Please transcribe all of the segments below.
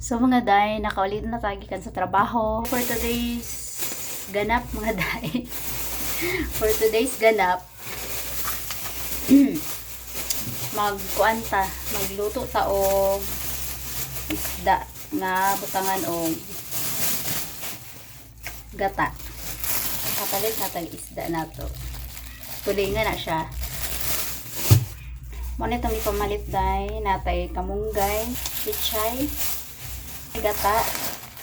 So mga day, nakaulit na tagikan sa trabaho. For today's ganap mga day. For today's ganap, magluto ta og isda nga butangan og gata. Kapalit na tag isda nato. Tulingan na siya. Muna itong ipamalit day, natay kamunggay, pichay, gata.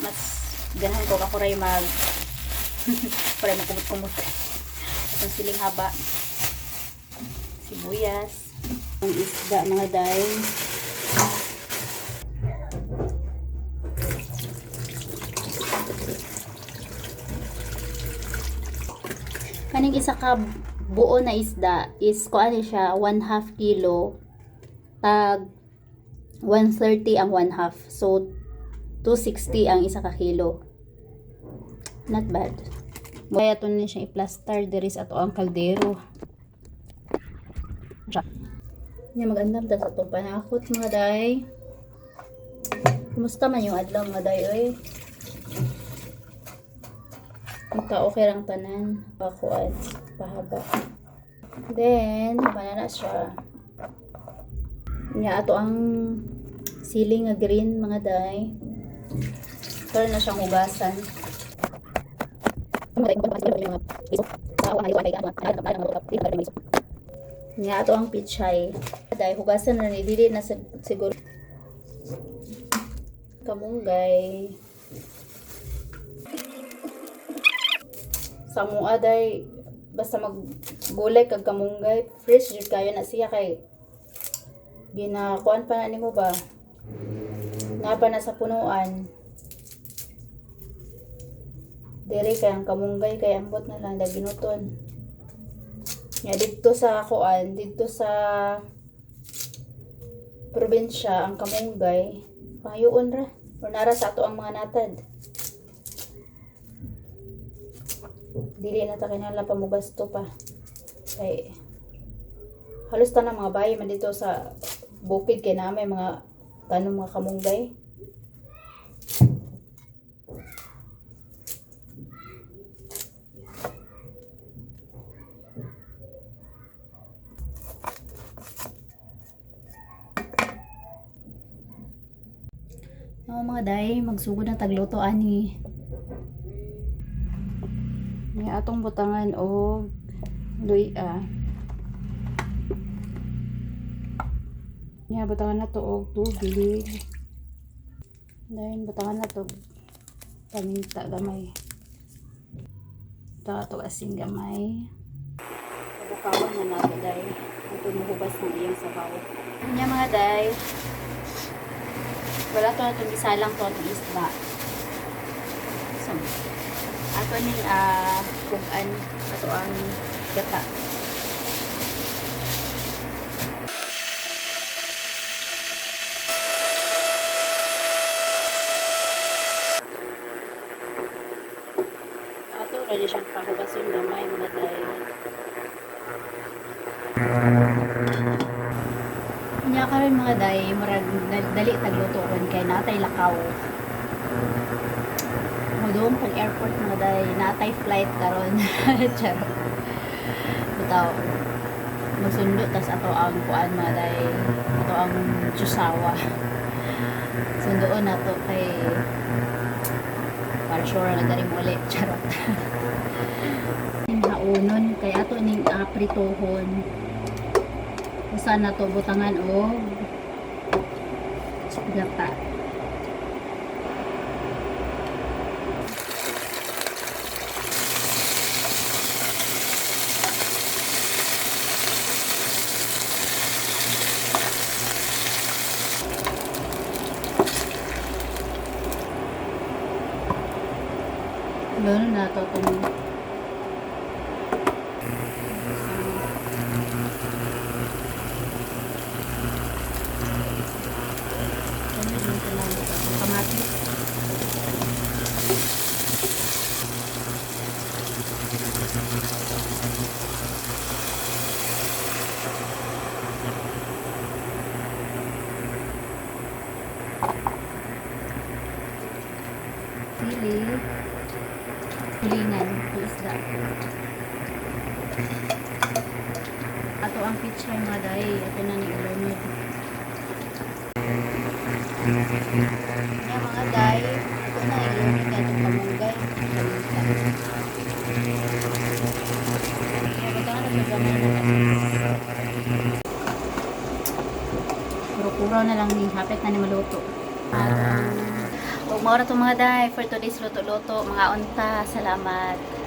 Mas ganahan ko kakuray para makumot-kumot. Itong siling haba, sibuyas, ang isda mga day. Kaning isa ka buo na isda is kuan siya 1/2 kilo, tag 130 ang 1/2, so 260 ang isa ka kilo. Not bad. Kaya ito na siya i-plaster diri sa ato ang kaldero. Nya magandam ta sa itong panakot mga day. Kumusta man yung adlaw mga day oy? Okay lang tanan, pakuan, pahaba. Then, banana siya. Nya ato ang siling nga green mga day. Pero na siyang hugasan. Nya ato ang pichay. Day hugasan na ni dili na siguro. Kamunggay. Sa mua day basta maggulay kag kamunggay, fresh jud kayo na siya kay ginakuan pa na nimo ba, napa na sa punuan diri kay ang kamunggay kay ambot na lang da ginuton nga dito sa kuan, dito sa probinsya ang kamunggay pangayuon ra or nara sa ato ang mga natad. Dili na ta kinala pamugasto pa. Kay halos tanang mga bahay man dito sa bukid kay na may mga tanong mga kamunggay. Mga day, magsugod na tagluto ani. Nga atong butangan og luya. Nga butangan na to og tubig. Then butangan na to paminta gamay. Ito to asin gamay. Bukawan na nato day. Ito mahubas ng iyang sabaw. Nga mga day. Wala to itong isalang to itong isda. So, ato ning kugan ato ang gata. Ato ra siyang pahugason gamay mga day. Nya karon mga day, murag dali tagluto ron kay natay lakaw. Doon pag airport mga day, natay flight karon. Charot. Bitaw. Magsundo tas ato ang kuan mga day, ato ang Jusawa. Sundoon nato kay para sure na dari mo ulit. Charot. Haunon kay ato ning pritohon. Usa na to butangan og gata. Gano'n na ito itong kamatis. dili, tulingan, ito isda. Ato ang picture mga day, ito na ni Leonard. Yan mga day, ito na ni Leonard na itong kamunggay. Puro-puro na lang ni hapit na ni maluto. At, huwag maura itong mga day for today's luto-luto. Mga unta, salamat.